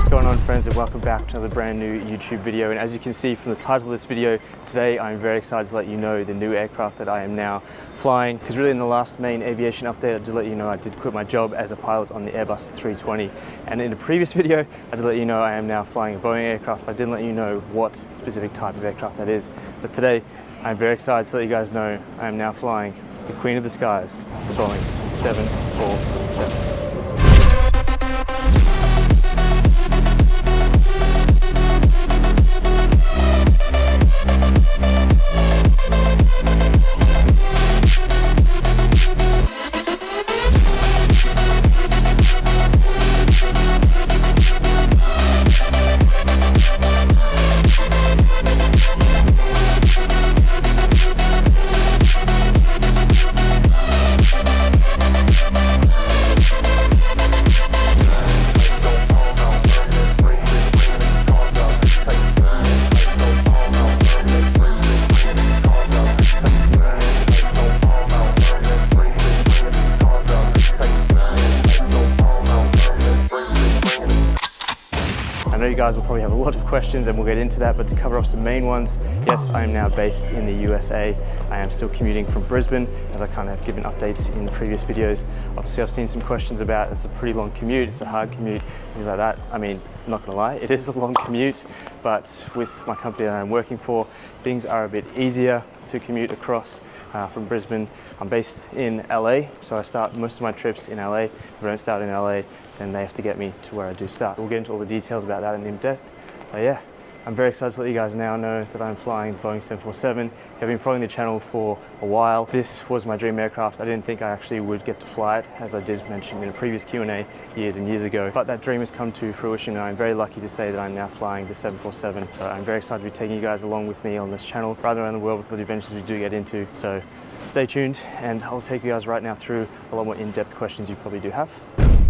What's going on, friends, and welcome back to another brand new YouTube video. And as you can see from the title of this video, today I'm very excited to let you know the new aircraft that I am now flying, because really in the last main aviation update I did let you know I did quit my job as a pilot on the Airbus 320, and in the previous video I did let you know I am now flying a Boeing aircraft. I didn't let you know what specific type of aircraft that is, but today I'm very excited to let you guys know I am now flying the Queen of the Skies, the Boeing 747. I know you guys will probably have a lot of questions and we'll get into that, but to cover off some main ones, yes, I am now based in the USA. I am still commuting from Brisbane, as I kind of have given updates in the previous videos. Obviously I've seen some questions about it's a pretty long commute, it's a hard commute, things like that. I mean, I'm not gonna lie, it is a long commute, but with my company that I'm working for, things are a bit easier to commute across from Brisbane. I'm based in LA, so I start most of my trips in LA. If I don't start in LA, then they have to get me to where I do start. We'll get into all the details about that in depth, but yeah, I'm very excited to let you guys now know that I'm flying the Boeing 747. I've been following the channel for a while. This was my dream aircraft. I didn't think I actually would get to fly it, as I did mention in a previous Q&A years and years ago. But that dream has come to fruition, and I'm very lucky to say that I'm now flying the 747. So I'm very excited to be taking you guys along with me on this channel, right around the world with all the adventures we do get into. So stay tuned, and I'll take you guys right now through a lot more in-depth questions you probably do have.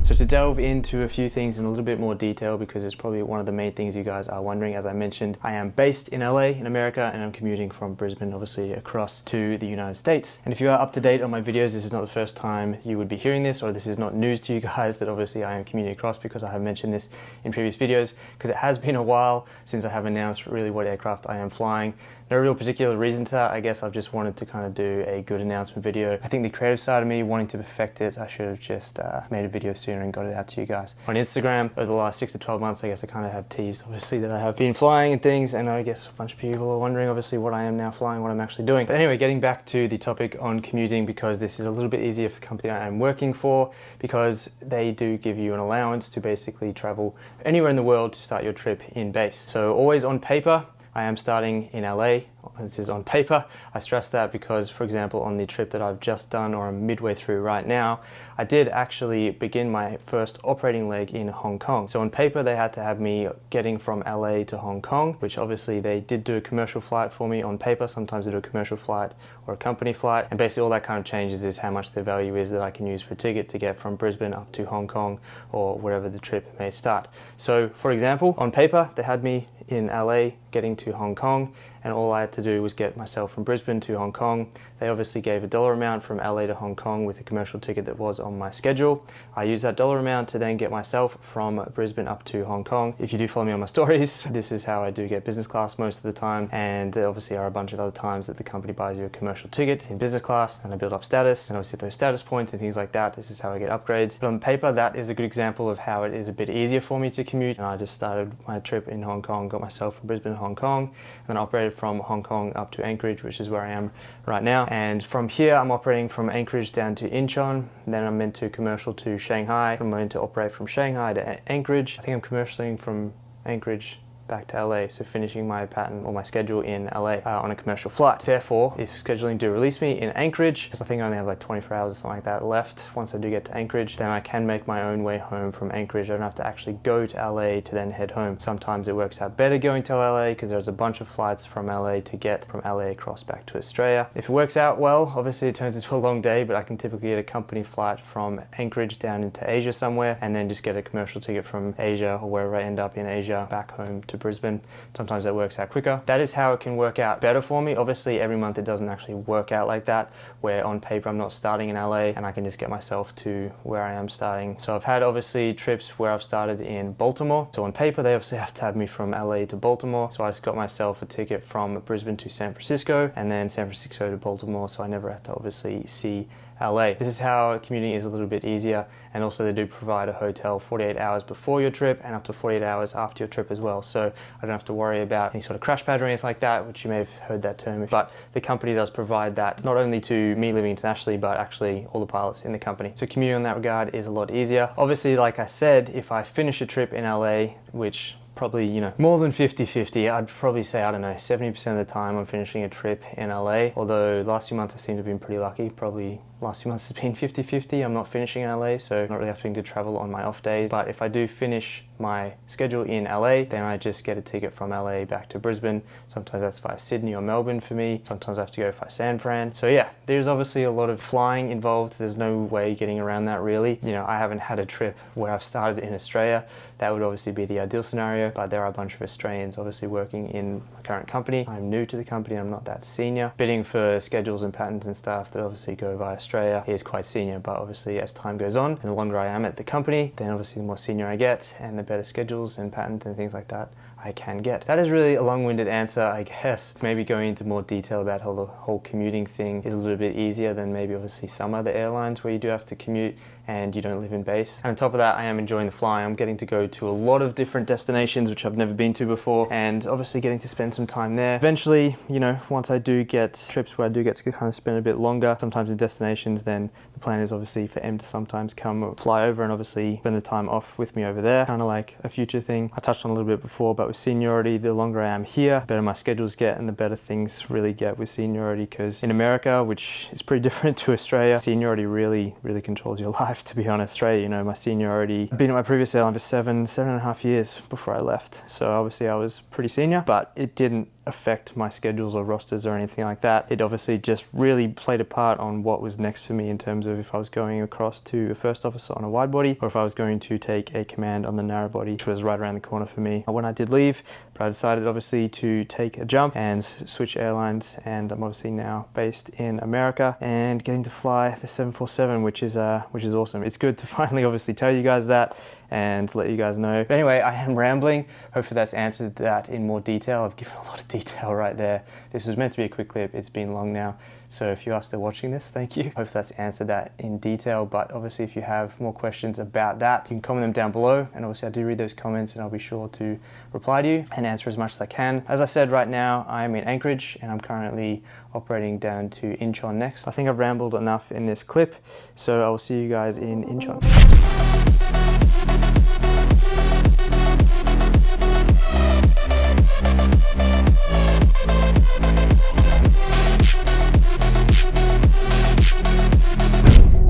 So to delve into a few things in a little bit more detail, because it's probably one of the main things you guys are wondering, as I mentioned, I am based in LA in America, and I'm commuting from Brisbane obviously across to the United States. And if you are up to date on my videos, this is not the first time you would be hearing this, or this is not news to you guys that obviously I am commuting across, because I have mentioned this in previous videos, because it has been a while since I have announced really what aircraft I am flying. No real particular reason to that. I guess I've just wanted to kind of do a good announcement video. I think the creative side of me wanting to perfect it, I should have just made a video sooner and got it out to you guys. On Instagram, over the last 6 to 12 months, I guess I kind of have teased obviously that I have been flying and things, and I guess a bunch of people are wondering obviously what I am now flying, what I'm actually doing. But anyway, getting back to the topic on commuting, because this is a little bit easier for the company I am working for, because they do give you an allowance to basically travel anywhere in the world to start your trip in base. So always on paper, I am starting in LA. This is on paper. I stress that because, for example, on the trip that I've just done, or I'm midway through right now, I did actually begin my first operating leg in Hong Kong. So on paper, they had to have me getting from LA to Hong Kong, which obviously they did do a commercial flight for me on paper. Sometimes they do a commercial flight or a company flight. And basically all that kind of changes is how much the value is that I can use for a ticket to get from Brisbane up to Hong Kong or wherever the trip may start. So for example, on paper, they had me in LA getting to Hong Kong, and all I had to do was get myself from Brisbane to Hong Kong. They obviously gave a dollar amount from LA to Hong Kong with a commercial ticket that was on my schedule. I used that dollar amount to then get myself from Brisbane up to Hong Kong. If you do follow me on my stories, this is how I do get business class most of the time, and there obviously are a bunch of other times that the company buys you a commercial ticket in business class, and I build up status, and obviously those status points and things like that, this is how I get upgrades. But on paper, that is a good example of how it is a bit easier for me to commute, and I just started my trip in Hong Kong, got myself from Brisbane to Hong Kong, and then operated from Hong Kong up to Anchorage, which is where I am right now. And from here, I'm operating from Anchorage down to Incheon, then I'm meant to commercial to Shanghai. I'm meant to operate from Shanghai to Anchorage. I think I'm commercialing from Anchorage back to LA, so finishing my pattern or my schedule in LA on a commercial flight. Therefore, if scheduling do release me in Anchorage, because I think I only have like 24 hours or something like that left once I do get to Anchorage, then I can make my own way home from Anchorage. I don't have to actually go to LA to then head home. Sometimes it works out better going to LA because there's a bunch of flights from LA to get from LA across back to Australia. If it works out well, obviously it turns into a long day, but I can typically get a company flight from Anchorage down into Asia somewhere, and then just get a commercial ticket from Asia or wherever I end up in Asia back home to Brisbane. Sometimes that works out quicker. That is how it can work out better for me. Obviously every month it doesn't actually work out like that, where on paper I'm not starting in LA and I can just get myself to where I am starting. So I've had obviously trips where I've started in Baltimore. So on paper they obviously have to have me from LA to Baltimore. So I just got myself a ticket from Brisbane to San Francisco and then San Francisco to Baltimore. So I never had to obviously see LA. This is how commuting is a little bit easier, and also they do provide a hotel 48 hours before your trip and up to 48 hours after your trip as well. So I don't have to worry about any sort of crash pad or anything like that, which you may have heard that term. But the company does provide that not only to me living internationally, but actually all the pilots in the company. So commuting in that regard is a lot easier. Obviously, like I said, if I finish a trip in LA, which probably, you know, more than 50-50. I'd probably say, I don't know, 70% of the time I'm finishing a trip in LA. Although last few months I seem to have been pretty lucky. Probably last few months has been 50-50. I'm not finishing in LA, so not really having to travel on my off days. But if I do finish my schedule in LA, then I just get a ticket from LA back to Brisbane. Sometimes that's via Sydney or Melbourne for me. Sometimes I have to go via San Fran. So yeah, there's obviously a lot of flying involved. There's no way getting around that really. You know, I haven't had a trip where I've started in Australia. That would obviously be the ideal scenario, but there are a bunch of Australians obviously working in my current company. I'm new to the company, I'm not that senior. Bidding for schedules and patterns and stuff that obviously go via Australia is quite senior, but obviously as time goes on and the longer I am at the company, then obviously the more senior I get and the better schedules and patterns and things like that I can get. That is really a long-winded answer, I guess. Maybe going into more detail about how the whole commuting thing is a little bit easier than maybe obviously some other airlines where you do have to commute and you don't live in base. And on top of that, I am enjoying the flying. I'm getting to go to a lot of different destinations which I've never been to before, and obviously getting to spend some time there. Eventually, you know, once I do get trips where I do get to kind of spend a bit longer, sometimes in destinations, then the plan is obviously for Em to sometimes come or fly over and obviously spend the time off with me over there. Kind of like a future thing. I touched on a little bit before, but with seniority, the longer I am here, the better my schedules get and the better things really get with seniority, because in America, which is pretty different to Australia, seniority really controls your life, to be honest. Australia, you know, my seniority, I've been at my previous airline for seven and a half years before I left. So obviously I was pretty senior, but it didn't affect my schedules or rosters or anything like that. It obviously just really played a part on what was next for me in terms of if I was going across to a first officer on a wide body or if I was going to take a command on the narrow body, which was right around the corner for me when I did leave. But I decided obviously to take a jump and switch airlines, and I'm obviously now based in America and getting to fly the 747, which is awesome. It's good to finally obviously tell you guys that and let you guys know. But anyway, I am rambling. Hopefully that's answered that in more detail. I've given a lot of detail right there. This was meant to be a quick clip. It's been long now. So if you are still watching this, thank you. Hopefully that's answered that in detail. But obviously if you have more questions about that, you can comment them down below. And obviously I do read those comments and I'll be sure to reply to you and answer as much as I can. As I said, right now I'm in Anchorage and I'm currently operating down to Incheon next. I think I've rambled enough in this clip, so I will see you guys in Incheon.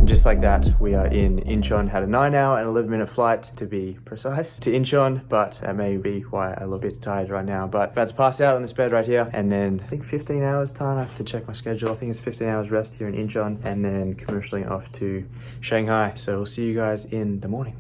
Just like that, we are in Incheon. Had a 9-hour and 11-minute flight to be precise to Incheon, but that may be why I look a bit tired right now. But about to pass out on this bed right here, and then I think 15 hours time. I have to check my schedule. I think it's 15 hours rest here in Incheon, and then commercially off to Shanghai. So we'll see you guys in the morning.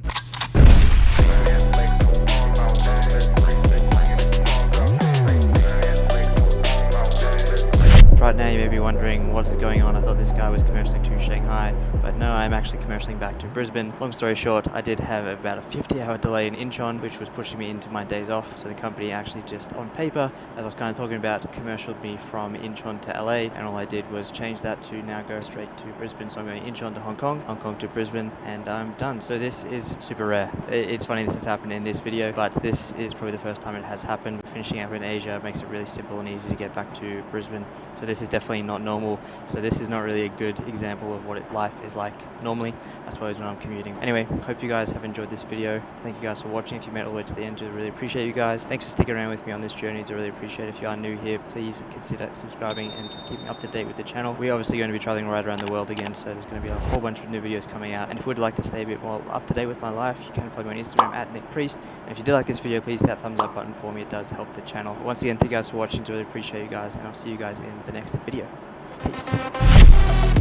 Right now you may be wondering what is going on. I thought this guy was commercialing to Shanghai, but no, I'm actually commercialing back to Brisbane. Long story short, I did have about a 50-hour delay in Incheon, which was pushing me into my days off. So the company actually just on paper, as I was kind of talking about, commercialed me from Incheon to LA, and all I did was change that to now go straight to Brisbane. So I'm going Incheon to Hong Kong to Brisbane, and I'm done. So this is super rare. It's funny this has happened in this video, but this is probably the first time it has happened. Finishing out in Asia makes it really simple and easy to get back to Brisbane. So this is definitely not normal. So this is not really a good example of what life is like normally, I suppose, when I'm commuting. Anyway, hope you guys have enjoyed this video. Thank you guys for watching. If you made it all the way to the end, I really appreciate you guys. Thanks for sticking around with me on this journey. I really appreciate it. If you are new here, please consider subscribing and keeping up to date with the channel. We're obviously going to be traveling right around the world again, so there's going to be a whole bunch of new videos coming out. And if you would like to stay a bit more up to date with my life, you can follow me on Instagram at NickPriest. And if you did like this video, please hit that thumbs up button for me. It does help the channel. But once again, thank you guys for watching. I really appreciate you guys, and I'll see you guys in the next video. Peace.